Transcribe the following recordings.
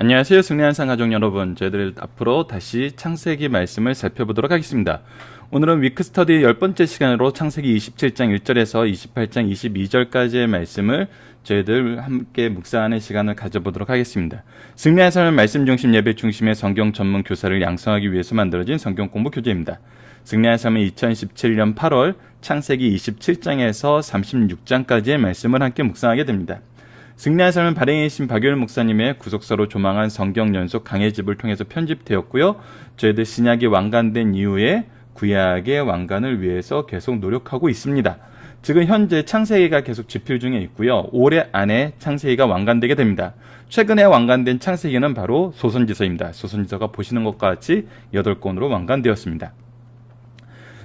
안녕하세요. 승리한상 가족 여러분. 저희들 앞으로 다시 창세기 말씀을 살펴보도록 하겠습니다. 오늘은 위크스터디 10번째 시간으로 창세기 27장 1절에서 28장 22절까지의 말씀을 저희들 함께 묵상하는 시간을 가져보도록 하겠습니다. 승리한상은 말씀 중심 예배 중심의 성경 전문 교사를 양성하기 위해서 만들어진 성경 공부 교재입니다. 승리한상은 2017년 8월 창세기 27장에서 36장까지의 말씀을 함께 묵상하게 됩니다. 승리한 삶은 발행이신 박유일 목사님의 구속사로 조망한 성경 연속 강해집을 통해서 편집되었고요. 저희들 신약이 완간된 이후에 구약의 완간을 위해서 계속 노력하고 있습니다. 지금 현재 창세기가 계속 집필 중에 있고요. 올해 안에 창세기가 완간되게 됩니다. 최근에 완간된 창세기는 바로 소선지서입니다. 소선지서가 보시는 것과 같이 8권으로 완간되었습니다.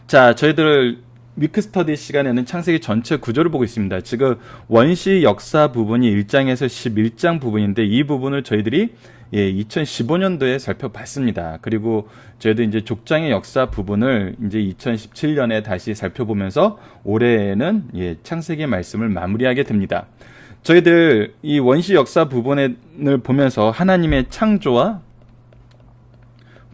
자, 저희들 위크스터디 시간에는 창세기 전체 구조를 보고 있습니다. 지금 원시 역사 부분이 1장에서 11장 부분인데 이 부분을 저희들이 2015년도에 살펴봤습니다. 그리고 저희도 이제 족장의 역사 부분을 이제 2017년에 다시 살펴보면서 올해에는 창세기 말씀을 마무리하게 됩니다. 저희들 이 원시 역사 부분을 보면서 하나님의 창조와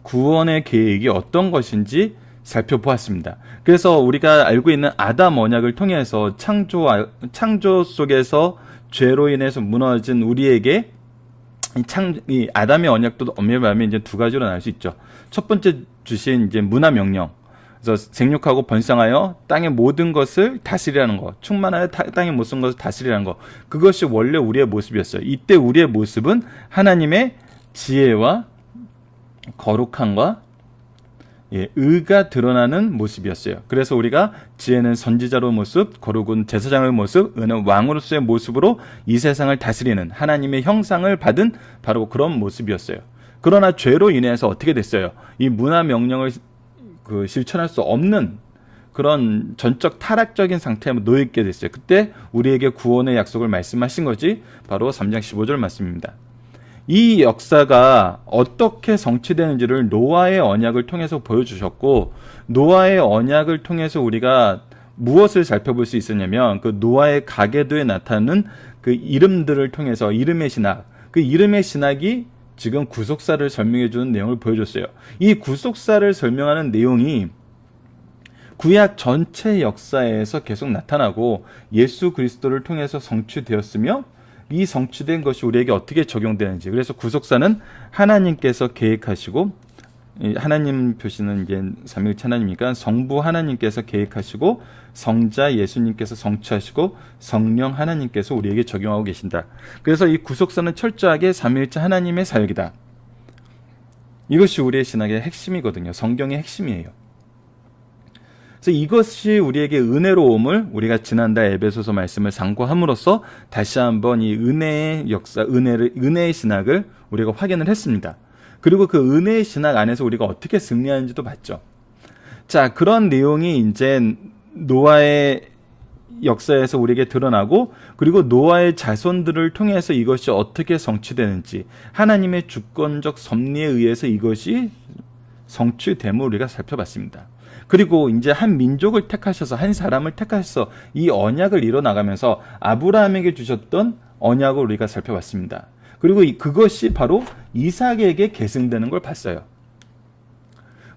구원의 계획이 어떤 것인지 살펴보았습니다. 그래서 우리가 알고 있는 아담 언약을 통해서 창조 속에서 죄로 인해서 무너진 우리에게 이 아담의 언약도 엄밀히 말하면 이제 두 가지로 나눌 수 있죠. 첫 번째 주신 이제 문화 명령. 그래서 생육하고 번성하여 땅의 모든 것을 다스리라는 것, 충만하여 땅의 모든 것을 다스리라는 것. 그것이 원래 우리의 모습이었어요. 이때 우리의 모습은 하나님의 지혜와 거룩함과 의가 드러나는 모습이었어요. 그래서 우리가 지혜는 선지자로의 모습, 거룩은 제사장의 모습, 의는 왕으로서의 모습으로 이 세상을 다스리는 하나님의 형상을 받은 바로 그런 모습이었어요. 그러나 죄로 인해서 어떻게 됐어요? 이 문화 명령을 실천할 수 없는 그런 전적 타락적인 상태에 놓여있게 됐어요. 그때 우리에게 구원의 약속을 말씀하신 것이 바로 3장 15절 말씀입니다. 이 역사가 어떻게 성취되는지를 노아의 언약을 통해서 보여주셨고, 노아의 언약을 통해서 우리가 무엇을 살펴볼 수 있었냐면 그 노아의 가계도에 나타나는 그 이름들을 통해서 이름의 신학, 그 이름의 신학이 지금 구속사를 설명해 주는 내용을 보여줬어요. 이 구속사를 설명하는 내용이 구약 전체 역사에서 계속 나타나고 예수 그리스도를 통해서 성취되었으며 이 성취된 것이 우리에게 어떻게 적용되는지. 그래서 구속사는 하나님께서 계획하시고, 하나님 표시는 이제 삼위일체 하나님이니까 성부 하나님께서 계획하시고, 성자 예수님께서 성취하시고, 성령 하나님께서 우리에게 적용하고 계신다. 그래서 이 구속사는 철저하게 삼위일체 하나님의 사역이다. 이것이 우리의 신학의 핵심이거든요. 성경의 핵심이에요. 그래서 이것이 우리에게 은혜로움을 우리가 지난달 에베소서 말씀을 상고함으로써 다시 한번 이 은혜의 역사, 은혜의 신학을 우리가 확인을 했습니다. 그리고 그 은혜의 신학 안에서 우리가 어떻게 승리하는지도 봤죠. 자, 그런 내용이 이제 노아의 역사에서 우리에게 드러나고, 그리고 노아의 자손들을 통해서 이것이 어떻게 성취되는지, 하나님의 주권적 섭리에 의해서 이것이 성취됨을 우리가 살펴봤습니다. 그리고 이제 한 민족을 택하셔서, 한 사람을 택하셔서 이 언약을 이뤄나가면서 아브라함에게 주셨던 언약을 우리가 살펴봤습니다. 그리고 그것이 바로 이삭에게 계승되는 걸 봤어요.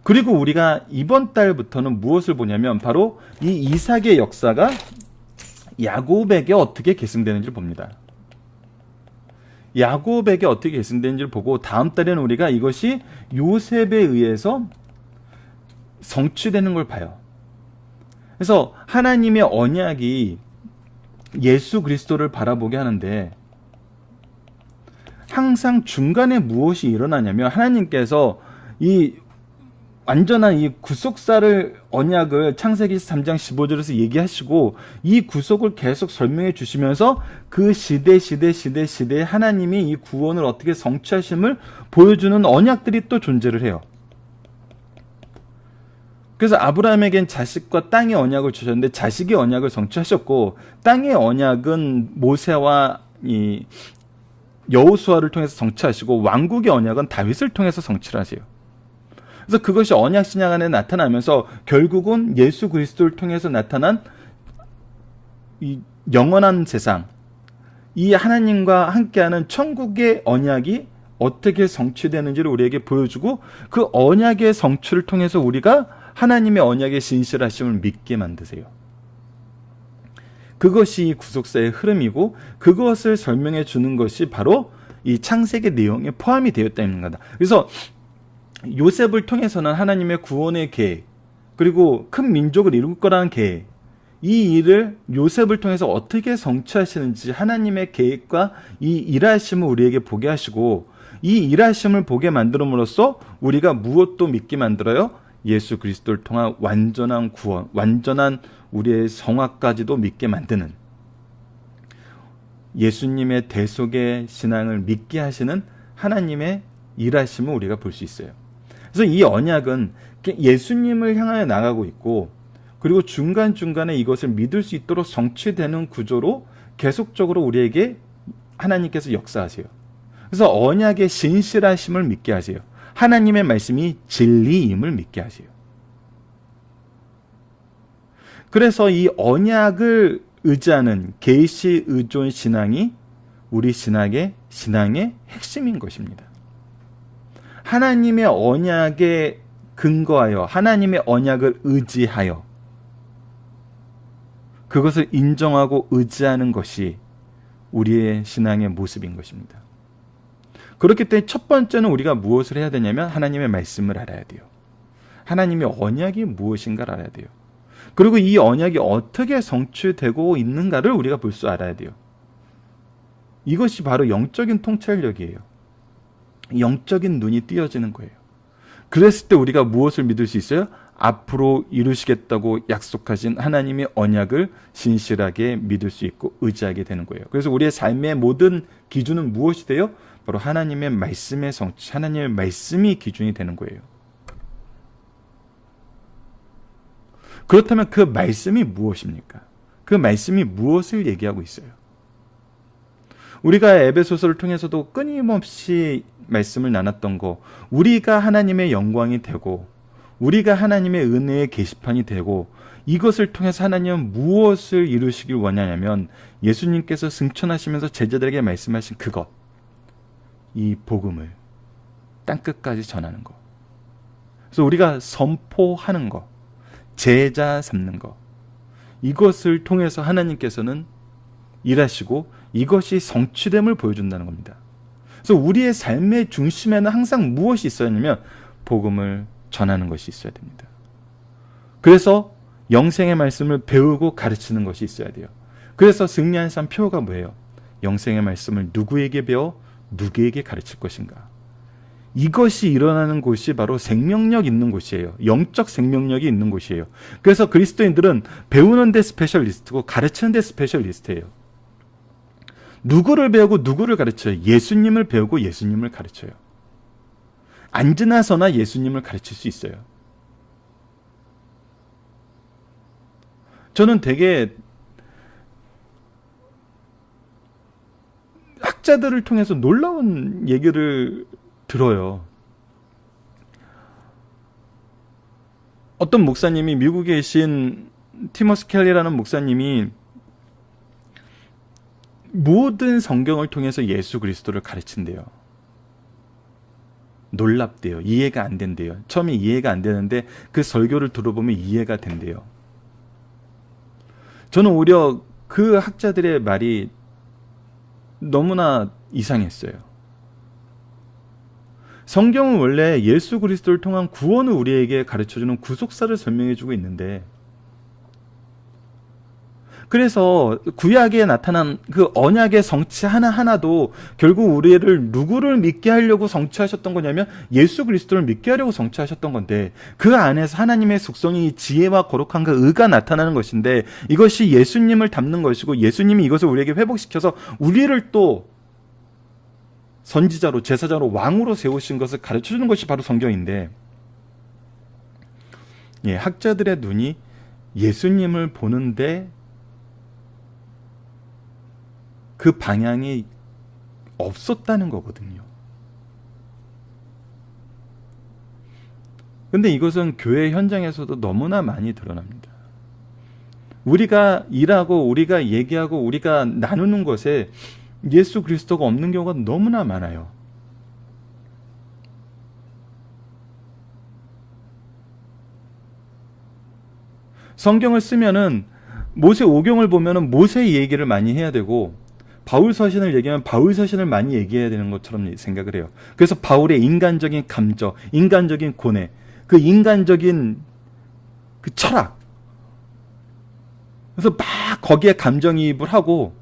그리고 우리가 이번 달부터는 무엇을 보냐면 바로 이 이삭의 역사가 야곱에게 어떻게 계승되는지를 봅니다. 야곱에게 어떻게 계승되는지를 보고 다음 달에는 우리가 이것이 요셉에 의해서 성취되는 걸 봐요. 그래서 하나님의 언약이 예수 그리스도를 바라보게 하는데 항상 중간에 무엇이 일어나냐면 하나님께서 이 완전한 이 구속사를 언약을 창세기 3장 15절에서 얘기하시고 이 구속을 계속 설명해 주시면서 그 시대에 하나님이 이 구원을 어떻게 성취하심을 보여주는 언약들이 또 존재를 해요. 그래서 아브라함에겐 자식과 땅의 언약을 주셨는데 자식의 언약을 성취하셨고, 땅의 언약은 모세와 이 여호수아를 통해서 성취하시고, 왕국의 언약은 다윗을 통해서 성취를 하세요. 그래서 그것이 언약 신약 안에 나타나면서 결국은 예수 그리스도를 통해서 나타난 이 영원한 세상, 이 하나님과 함께하는 천국의 언약이 어떻게 성취되는지를 우리에게 보여주고 그 언약의 성취를 통해서 우리가 하나님의 언약의 신실하심을 믿게 만드세요. 그것이 구속사의 흐름이고 그것을 설명해 주는 것이 바로 이 창세기 내용에 포함이 되었다는 거다. 그래서 요셉을 통해서는 하나님의 구원의 계획, 그리고 큰 민족을 이룰 거라는 계획, 이 일을 요셉을 통해서 어떻게 성취하시는지 하나님의 계획과 이 일하심을 우리에게 보게 하시고, 이 일하심을 보게 만들음으로써 우리가 무엇도 믿게 만들어요? 예수 그리스도를 통한 완전한 구원, 완전한 우리의 성화까지도 믿게 만드는, 예수님의 대속의 신앙을 믿게 하시는 하나님의 일하심을 우리가 볼 수 있어요. 그래서 이 언약은 예수님을 향하여 나가고 있고, 그리고 중간중간에 이것을 믿을 수 있도록 성취되는 구조로 계속적으로 우리에게 하나님께서 역사하세요. 그래서 언약의 신실하심을 믿게 하세요. 하나님의 말씀이 진리임을 믿게 하세요. 그래서 이 언약을 의지하는 계시 의존 신앙이 우리 신앙의 핵심인 것입니다. 하나님의 언약에 근거하여, 하나님의 언약을 의지하여 그것을 인정하고 의지하는 것이 우리의 신앙의 모습인 것입니다. 그렇기 때문에 첫 번째는 우리가 무엇을 해야 되냐면 하나님의 말씀을 알아야 돼요. 하나님의 언약이 무엇인가를 알아야 돼요. 그리고 이 언약이 어떻게 성취되고 있는가를 우리가 볼 줄 알아야 돼요. 이것이 바로 영적인 통찰력이에요. 영적인 눈이 띄어지는 거예요. 그랬을 때 우리가 무엇을 믿을 수 있어요? 앞으로 이루시겠다고 약속하신 하나님의 언약을 신실하게 믿을 수 있고 의지하게 되는 거예요. 그래서 우리의 삶의 모든 기준은 무엇이 돼요? 바로 하나님의 말씀의 성취, 하나님의 말씀이 기준이 되는 거예요. 그렇다면 그 말씀이 무엇입니까? 그 말씀이 무엇을 얘기하고 있어요? 우리가 에베소서를 통해서도 끊임없이 말씀을 나눴던 거, 우리가 하나님의 영광이 되고 우리가 하나님의 은혜의 게시판이 되고, 이것을 통해서 하나님은 무엇을 이루시길 원하냐면 예수님께서 승천하시면서 제자들에게 말씀하신 그것, 이 복음을 땅끝까지 전하는 것. 그래서 우리가 선포하는 것, 제자 삼는 것, 이것을 통해서 하나님께서는 일하시고 이것이 성취됨을 보여준다는 겁니다. 그래서 우리의 삶의 중심에는 항상 무엇이 있어야 하냐면 복음을 전하는 것이 있어야 됩니다. 그래서 영생의 말씀을 배우고 가르치는 것이 있어야 돼요. 그래서 승리한 삶 표어가 뭐예요? 영생의 말씀을 누구에게 배워 누구에게 가르칠 것인가. 이것이 일어나는 곳이 바로 생명력 있는 곳이에요. 영적 생명력이 있는 곳이에요. 그래서 그리스도인들은 배우는 데 스페셜리스트고 가르치는 데 스페셜리스트예요. 누구를 배우고 누구를 가르쳐요? 예수님을 배우고 예수님을 가르쳐요. 앉으나 서나 예수님을 가르칠 수 있어요. 저는 되게 학자들을 통해서 놀라운 얘기를 들어요. 어떤 목사님이, 미국에 계신 티머스 켈리라는 목사님이 모든 성경을 통해서 예수 그리스도를 가르친대요. 놀랍대요. 이해가 안 된대요. 처음에 이해가 안 되는데 그 설교를 들어보면 이해가 된대요. 저는 오히려 그 학자들의 말이 너무나 이상했어요. 성경은 원래 예수 그리스도를 통한 구원을 우리에게 가르쳐주는 구속사를 설명해주고 있는데, 그래서 구약에 나타난 그 언약의 성취 하나하나도 결국 우리를 누구를 믿게 하려고 성취하셨던 거냐면 예수 그리스도를 믿게 하려고 성취하셨던 건데, 그 안에서 하나님의 속성이 지혜와 거룩함과 의가 나타나는 것인데, 이것이 예수님을 담는 것이고 예수님이 이것을 우리에게 회복시켜서 우리를 또 선지자로, 제사자로, 왕으로 세우신 것을 가르쳐주는 것이 바로 성경인데, 학자들의 눈이 예수님을 보는데 그 방향이 없었다는 거거든요. 근데 이것은 교회 현장에서도 너무나 많이 드러납니다. 우리가 일하고 우리가 얘기하고 우리가 나누는 것에 예수 그리스도가 없는 경우가 너무나 많아요. 성경을 쓰면은 모세 오경을 보면은 모세의 얘기를 많이 해야 되고 바울 서신을 얘기하면 바울 서신을 많이 얘기해야 되는 것처럼 생각을 해요. 그래서 바울의 인간적인 감정, 인간적인 고뇌, 그 인간적인 그 철학, 그래서 막 거기에 감정이입을 하고,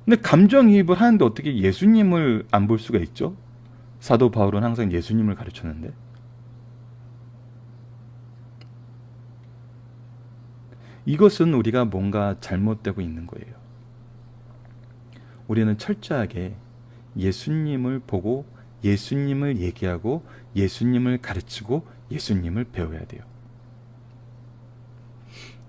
근데 감정이입을 하는데 어떻게 예수님을 안 볼 수가 있죠? 사도 바울은 항상 예수님을 가르쳤는데. 이것은 우리가 뭔가 잘못되고 있는 거예요. 우리는 철저하게 예수님을 보고 예수님을 얘기하고 예수님을 가르치고 예수님을 배워야 돼요.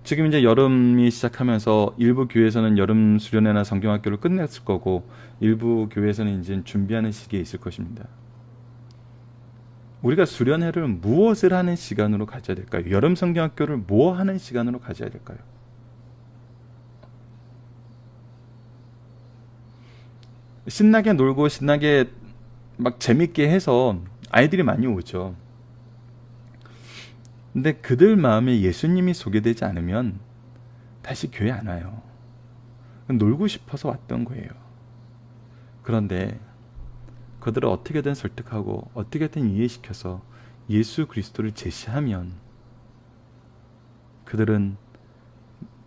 지금 이제 여름이 시작하면서 일부 교회에서는 여름 수련회나 성경학교를 끝냈을 거고 일부 교회에서는 이제 준비하는 시기에 있을 것입니다. 우리가 수련회를 무엇을 하는 시간으로 가져야 될까요? 여름 성경학교를 뭐 하는 시간으로 가져야 될까요? 신나게 놀고 신나게 막 재밌게 해서 아이들이 많이 오죠. 근데 그들 마음에 예수님이 소개되지 않으면 다시 교회 안 와요. 놀고 싶어서 왔던 거예요. 그런데 그들을 어떻게든 설득하고 어떻게든 이해시켜서 예수 그리스도를 제시하면 그들은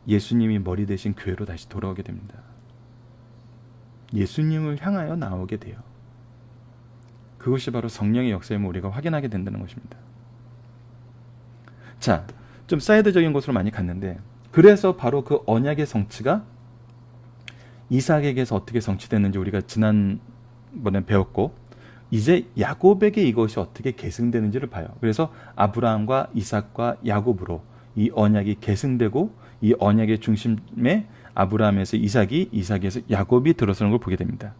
예수님이 머리 대신 교회로 다시 돌아오게 됩니다. 예수님을 향하여 나오게 돼요. 그것이 바로 성령의 역사임을 우리가 확인하게 된다는 것입니다. 자, 좀 사이드적인 곳으로 많이 갔는데, 그래서 바로 그 언약의 성취가 이삭에게서 어떻게 성취됐는지 우리가 지난번에 배웠고, 이제 야곱에게 이것이 어떻게 계승되는지를 봐요. 그래서 아브라함과 이삭과 야곱으로 이 언약이 계승되고 이 언약의 중심에 아브라함에서 이삭이, 이삭에서 야곱이 들어서는 걸 보게 됩니다.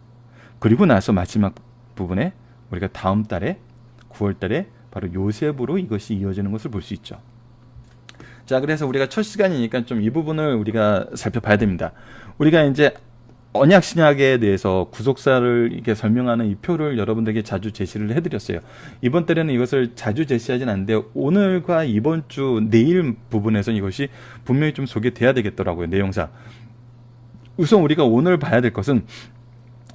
그리고 나서 마지막 부분에 우리가 다음 달에 9월 달에 바로 요셉으로 이것이 이어지는 것을 볼 수 있죠. 자, 그래서 우리가 첫 시간이니까 좀 이 부분을 우리가 살펴봐야 됩니다. 우리가 이제 언약 신약에 대해서 구속사를 이렇게 설명하는 이 표를 여러분들에게 자주 제시를 해드렸어요. 이번 달에는 이것을 자주 제시하진 않는데 오늘과 이번 주 내일 부분에서는 이것이 분명히 좀 소개돼야 되겠더라고요. 내용상. 우선 우리가 오늘 봐야 될 것은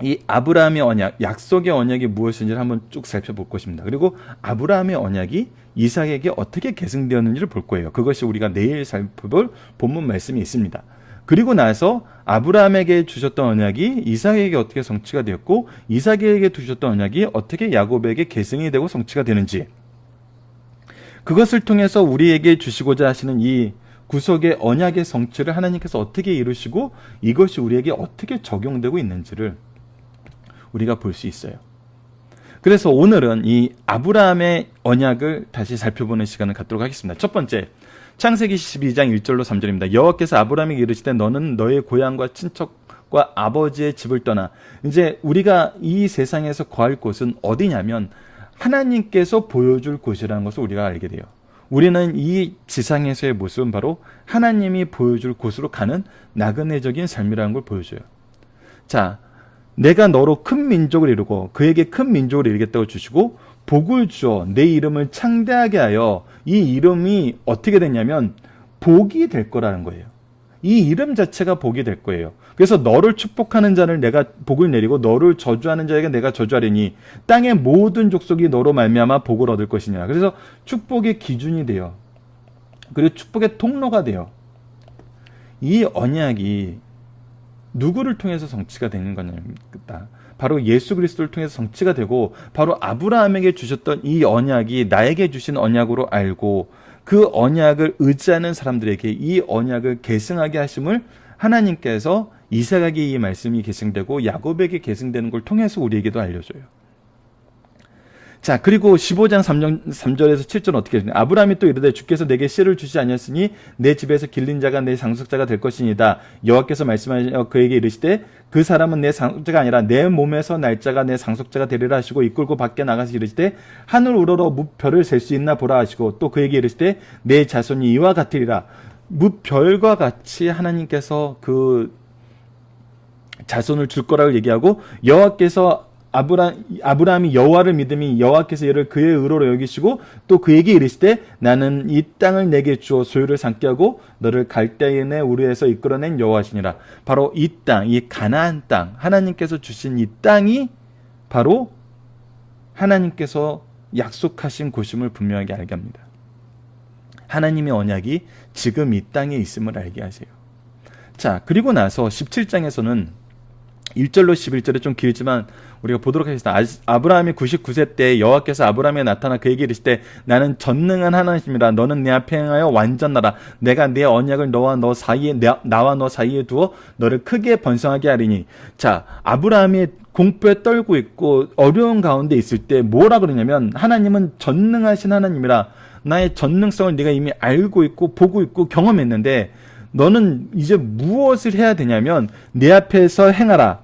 이 아브라함의 언약, 약속의 언약이 무엇인지를 한번 쭉 살펴볼 것입니다. 그리고 아브라함의 언약이 이삭에게 어떻게 계승되었는지를 볼 거예요. 그것이 우리가 내일 살펴볼 본문 말씀이 있습니다. 그리고 나서 아브라함에게 주셨던 언약이 이삭에게 어떻게 성취가 되었고 이삭에게 주셨던 언약이 어떻게 야곱에게 계승이 되고 성취가 되는지, 그것을 통해서 우리에게 주시고자 하시는 이 구속의 언약의 성취를 하나님께서 어떻게 이루시고 이것이 우리에게 어떻게 적용되고 있는지를 우리가 볼 수 있어요. 그래서 오늘은 이 아브라함의 언약을 다시 살펴보는 시간을 갖도록 하겠습니다. 첫 번째, 창세기 12장 1절로 3절입니다. 여호와께서 아브라함에게 이르시되 너는 너의 고향과 친척과 아버지의 집을 떠나. 이제 우리가 이 세상에서 거할 곳은 어디냐면 하나님께서 보여줄 곳이라는 것을 우리가 알게 돼요. 우리는 이 지상에서의 모습은 바로 하나님이 보여줄 곳으로 가는 나그네적인 삶이라는 걸 보여줘요. 자, 내가 너로 큰 민족을 이루고 그에게 큰 민족을 이루겠다고 주시고 복을 주어 내 이름을 창대하게 하여 이 이름이 어떻게 되냐면 복이 될 거라는 거예요. 이 이름 자체가 복이 될 거예요. 그래서 너를 축복하는 자를 내가 복을 내리고 너를 저주하는 자에게 내가 저주하리니 땅의 모든 족속이 너로 말미암아 복을 얻을 것이냐. 그래서 축복의 기준이 돼요. 그리고 축복의 통로가 돼요. 이 언약이 누구를 통해서 성취가 되는 거냐입니다. 바로 예수 그리스도를 통해서 성취가 되고 바로 아브라함에게 주셨던 이 언약이 나에게 주신 언약으로 알고 그 언약을 의지하는 사람들에게 이 언약을 계승하게 하심을 하나님께서 이삭에게 이 말씀이 계승되고 야곱에게 계승되는 걸 통해서 우리에게도 알려줘요. 자, 그리고 15장 3절에서 7절은 어떻게 되냐. 아브라함이 또 이르되 주께서 내게 씨를 주시지 아니하였으니 내 집에서 길린 자가 내 상속자가 될 것이니이다. 여호와께서 말씀하여 그에게 이르시되 그 사람은 내 상속자가 아니라 내 몸에서 날 자가 내 상속자가 되리라 하시고 이끌고 밖에 나가서 이르시되 하늘 우러러 무별을 셀 수 있나 보라 하시고 또 그에게 이르시되 내 자손이 이와 같으리라. 무별과 같이 하나님께서 그 자손을 줄 거라고 얘기하고 여호와께서 아브라함이 여호와를 믿음이 여호와께서 이를 그의 의로로 여기시고 또 그에게 이르시되 나는 이 땅을 내게 주어 소유를 삼게 하고 너를 갈대인의 우르에서 이끌어낸 여호와시니라. 바로 이 땅, 이 가나안 땅, 하나님께서 주신 이 땅이 바로 하나님께서 약속하신 곳임을 분명하게 알게 합니다. 하나님의 언약이 지금 이 땅에 있음을 알게 하세요. 자, 그리고 나서 17장에서는 1절로 11절에 좀 길지만 우리가 보도록 하겠습니다. 아브라함이 99세 때 여호와께서 아브라함에 나타나 그에게 이르시되 나는 전능한 하나님이라. 너는 내 앞에 행하여 완전하라. 내가 내 언약을 나와 너 사이에 두어 너를 크게 번성하게 하리니. 자, 아브라함이 공포에 떨고 있고 어려운 가운데 있을 때 뭐라 그러냐면 하나님은 전능하신 하나님이라. 나의 전능성을 네가 이미 알고 있고 보고 있고 경험했는데 너는 이제 무엇을 해야 되냐면 내 앞에서 행하라.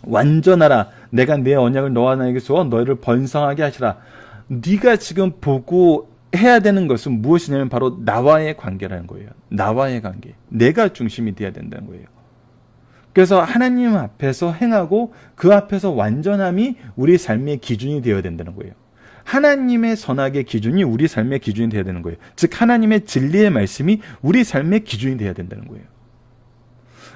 완전하라. 내가 내 언약을 너와 나에게 주어 너희를 번성하게 하시라. 네가 지금 보고 해야 되는 것은 무엇이냐면 바로 나와의 관계라는 거예요. 나와의 관계. 내가 중심이 되어야 된다는 거예요. 그래서 하나님 앞에서 행하고 그 앞에서 완전함이 우리 삶의 기준이 되어야 된다는 거예요. 하나님의 선악의 기준이 우리 삶의 기준이 되어야 되는 거예요. 즉 하나님의 진리의 말씀이 우리 삶의 기준이 되어야 된다는 거예요.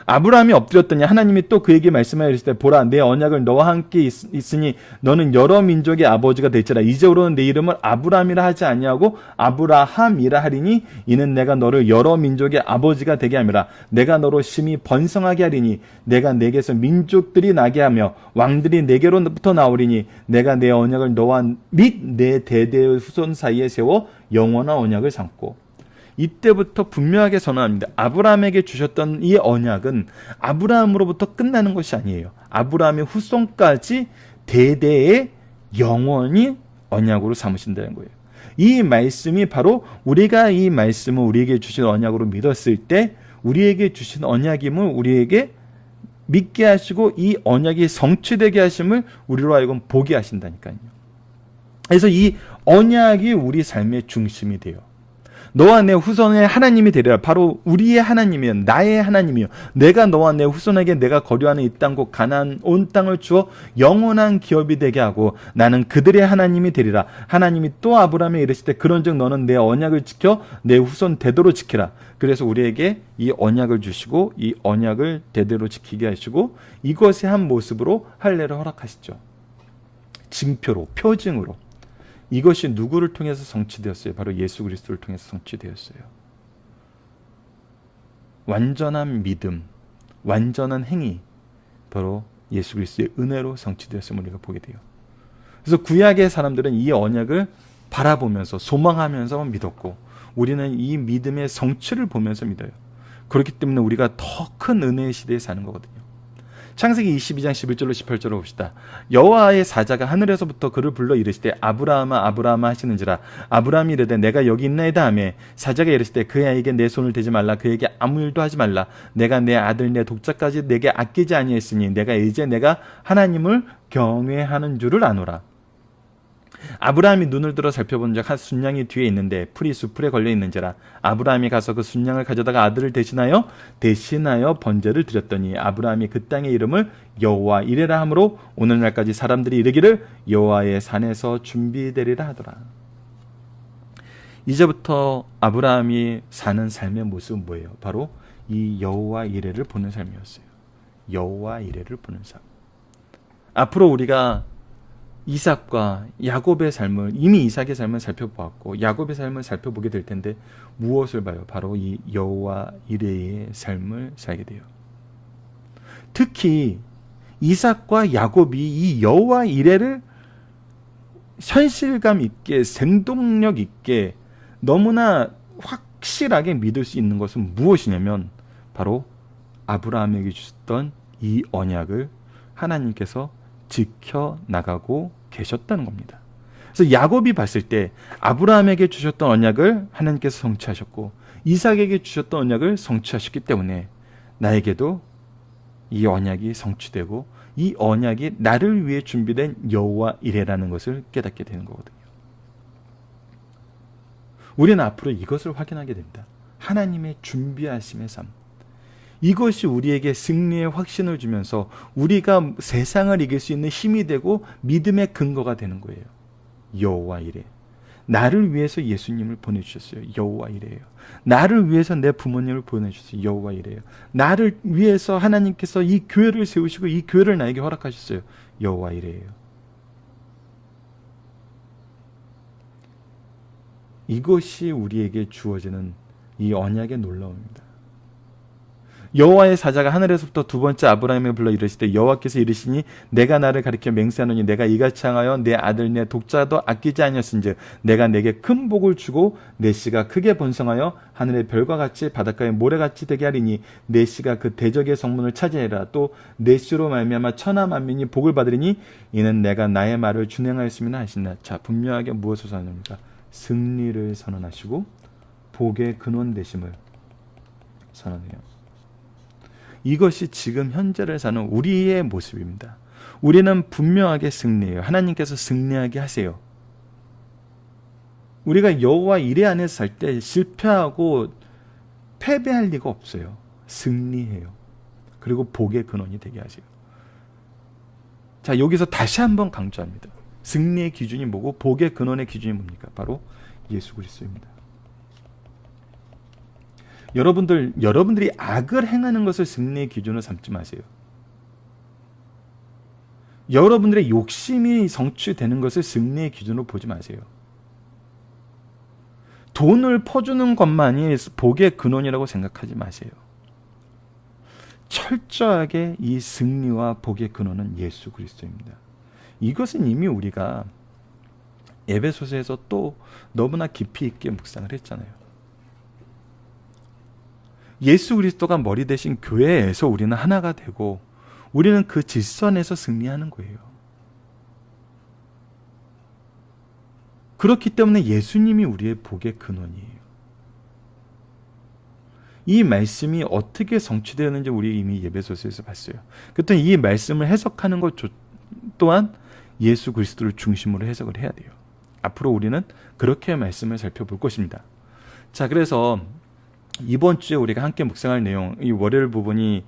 아브라함이 엎드렸더니 하나님이 또 그에게 말씀하여 이르시되 보라 내 언약을 너와 함께 있으니 너는 여러 민족의 아버지가 될지라. 이제로는 내 이름을 아브라함이라 하지 아니하고 아브라함이라 하리니 이는 내가 너를 여러 민족의 아버지가 되게 함이라. 내가 너로 심히 번성하게 하리니 내가 내게서 민족들이 나게 하며 왕들이 내게로부터 나오리니 내가 내 언약을 너와 및 내 대대의 후손 사이에 세워 영원한 언약을 삼고. 이때부터 분명하게 선언합니다. 아브라함에게 주셨던 이 언약은 아브라함으로부터 끝나는 것이 아니에요. 아브라함의 후손까지 대대의 영원히 언약으로 삼으신다는 거예요. 이 말씀이 바로 우리가 이 말씀을 우리에게 주신 언약으로 믿었을 때 우리에게 주신 언약임을 우리에게 믿게 하시고 이 언약이 성취되게 하심을 우리로 하여금 보게 하신다니까요. 그래서 이 언약이 우리 삶의 중심이 돼요. 너와 내 후손의 하나님이 되리라. 바로 우리의 하나님이요, 나의 하나님이요. 내가 너와 내 후손에게 내가 거류하는 이 땅 곧 가나안 온 땅을 주어 영원한 기업이 되게 하고 나는 그들의 하나님이 되리라. 하나님이 또 아브라함에 이르시되 그런즉 너는 내 언약을 지켜 내 후손 대대로 지키라. 그래서 우리에게 이 언약을 주시고 이 언약을 대대로 지키게 하시고 이것의 한 모습으로 할례를 허락하시죠. 징표로, 표징으로. 이것이 누구를 통해서 성취되었어요? 바로 예수 그리스도를 통해서 성취되었어요. 완전한 믿음, 완전한 행위, 바로 예수 그리스도의 은혜로 성취되었음을 우리가 보게 돼요. 그래서 구약의 사람들은 이 언약을 바라보면서 소망하면서 믿었고 우리는 이 믿음의 성취를 보면서 믿어요. 그렇기 때문에 우리가 더 큰 은혜의 시대에 사는 거거든요. 창세기 22장 11절로 18절로 봅시다. 여호와의 사자가 하늘에서부터 그를 불러 이르시되 아브라함아 아브라함아 하시는지라. 아브라함이 이르되 내가 여기 있나이다 하매 사자가 이르시되 그 아이에게 내 손을 대지 말라. 그에게 아무 일도 하지 말라. 내가 내 아들 내 독자까지 내게 아끼지 아니했으니 내가 이제 내가 하나님을 경외하는 줄을 아노라. 아브라함이 눈을 들어 살펴본 적 한 순양이 뒤에 있는데 풀이 수풀에 걸려 있는지라. 아브라함이 가서 그 순양을 가져다가 아들을 대신하여 번제를 드렸더니 아브라함이 그 땅의 이름을 여호와 이레라 하므로 오늘날까지 사람들이 이르기를 여호와의 산에서 준비되리라 하더라. 이제부터 아브라함이 사는 삶의 모습은 뭐예요? 바로 이 여호와 이레를 보는 삶이었어요. 여호와 이레를 보는 삶. 앞으로 우리가 이삭과 야곱의 삶을, 이미 이삭의 삶을 살펴보았고 야곱의 삶을 살펴보게 될 텐데 무엇을 봐요? 바로 이 여호와 이레의 삶을 살게 돼요. 특히 이삭과 야곱이 이 여호와 이레를 현실감 있게 생동력 있게 너무나 확실하게 믿을 수 있는 것은 무엇이냐면 바로 아브라함에게 주셨던 이 언약을 하나님께서 지켜나가고 계셨다는 겁니다. 그래서 야곱이 봤을 때 아브라함에게 주셨던 언약을 하나님께서 성취하셨고 이삭에게 주셨던 언약을 성취하셨기 때문에 나에게도 이 언약이 성취되고 이 언약이 나를 위해 준비된 여호와 이레라는 것을 깨닫게 되는 거거든요. 우리는 앞으로 이것을 확인하게 됩니다. 하나님의 준비하심의 삶. 이것이 우리에게 승리의 확신을 주면서 우리가 세상을 이길 수 있는 힘이 되고 믿음의 근거가 되는 거예요. 여호와 이레. 나를 위해서 예수님을 보내주셨어요. 여호와 이레예요. 나를 위해서 내 부모님을 보내주셨어요. 여호와 이레예요. 나를 위해서 하나님께서 이 교회를 세우시고 이 교회를 나에게 허락하셨어요. 여호와 이레예요. 이것이 우리에게 주어지는 이 언약의 놀라움입니다. 여호와의 사자가 하늘에서부터 두 번째 아브라함을 불러 이르시되 여호와께서 이르시니 내가 나를 가리켜 맹세하노니 내가 이같이 행하여 내 아들 내 독자도 아끼지 아니었은즉 내가 내게 큰 복을 주고 내 씨가 크게 번성하여 하늘의 별과 같이 바닷가의 모래같이 되게 하리니 내 씨가 그 대적의 성문을 차지하리라. 또 내 씨로 말미암아 천하 만민이 복을 받으리니 이는 내가 나의 말을 준행하였음이나 하시나. 자, 분명하게 무엇을 선언합니까? 승리를 선언하시고 복의 근원 되심을 선언해요. 이것이 지금 현재를 사는 우리의 모습입니다. 우리는 분명하게 승리해요. 하나님께서 승리하게 하세요. 우리가 여호와 이레 안에서 살 때 실패하고 패배할 리가 없어요. 승리해요. 그리고 복의 근원이 되게 하세요. 자, 여기서 다시 한번 강조합니다. 승리의 기준이 뭐고 복의 근원의 기준이 뭡니까? 바로 예수 그리스도입니다. 여러분들이 악을 행하는 것을 승리의 기준으로 삼지 마세요. 여러분들의 욕심이 성취되는 것을 승리의 기준으로 보지 마세요. 돈을 퍼주는 것만이 복의 근원이라고 생각하지 마세요. 철저하게 이 승리와 복의 근원은 예수 그리스도입니다. 이것은 이미 우리가 에베소서에서 또 너무나 깊이 있게 묵상을 했잖아요. 예수 그리스도가 머리 대신 교회에서 우리는 하나가 되고 우리는 그 질서 안에서 승리하는 거예요. 그렇기 때문에 예수님이 우리의 복의 근원이에요. 이 말씀이 어떻게 성취되었는지 우리 이미 예배소서에서 봤어요. 그때 이 말씀을 해석하는 것 또한 예수 그리스도를 중심으로 해석을 해야 돼요. 앞으로 우리는 그렇게 말씀을 살펴볼 것입니다. 자, 그래서 이번 주에 우리가 함께 묵상할 내용, 이 월요일 부분이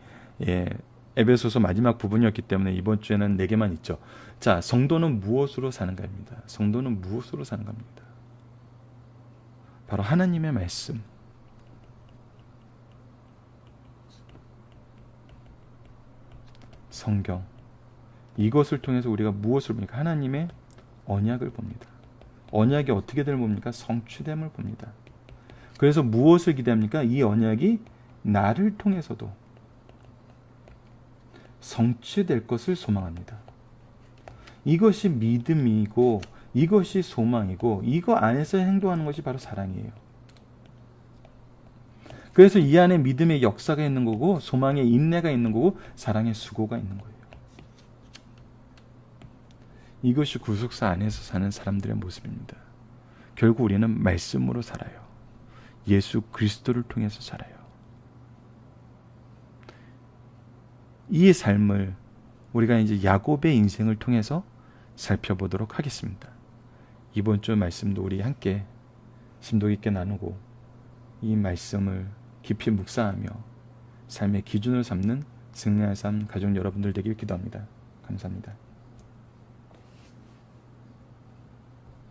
에베소서 마지막 부분이었기 때문에 이번 주에는 4개만 있죠. 자, 성도는 무엇으로 사는가입니다. 성도는 무엇으로 사는가입니다. 바로 하나님의 말씀, 성경, 이것을 통해서 우리가 무엇을 봅니까? 하나님의 언약을 봅니다. 언약이 어떻게 될 봅니까? 성취됨을 봅니다. 그래서 무엇을 기대합니까? 이 언약이 나를 통해서도 성취될 것을 소망합니다. 이것이 믿음이고 이것이 소망이고 이거 안에서 행동하는 것이 바로 사랑이에요. 그래서 이 안에 믿음의 역사가 있는 거고 소망의 인내가 있는 거고 사랑의 수고가 있는 거예요. 이것이 구속사 안에서 사는 사람들의 모습입니다. 결국 우리는 말씀으로 살아요. 예수 그리스도를 통해서 살아요. 이 삶을 우리가 이제 야곱의 인생을 통해서 살펴보도록 하겠습니다. 이번 주 말씀도 우리 함께 심도 있게 나누고 이 말씀을 깊이 묵상하며 삶의 기준을 삼는 승리의 삶 가족 여러분들 되길 기도합니다. 감사합니다.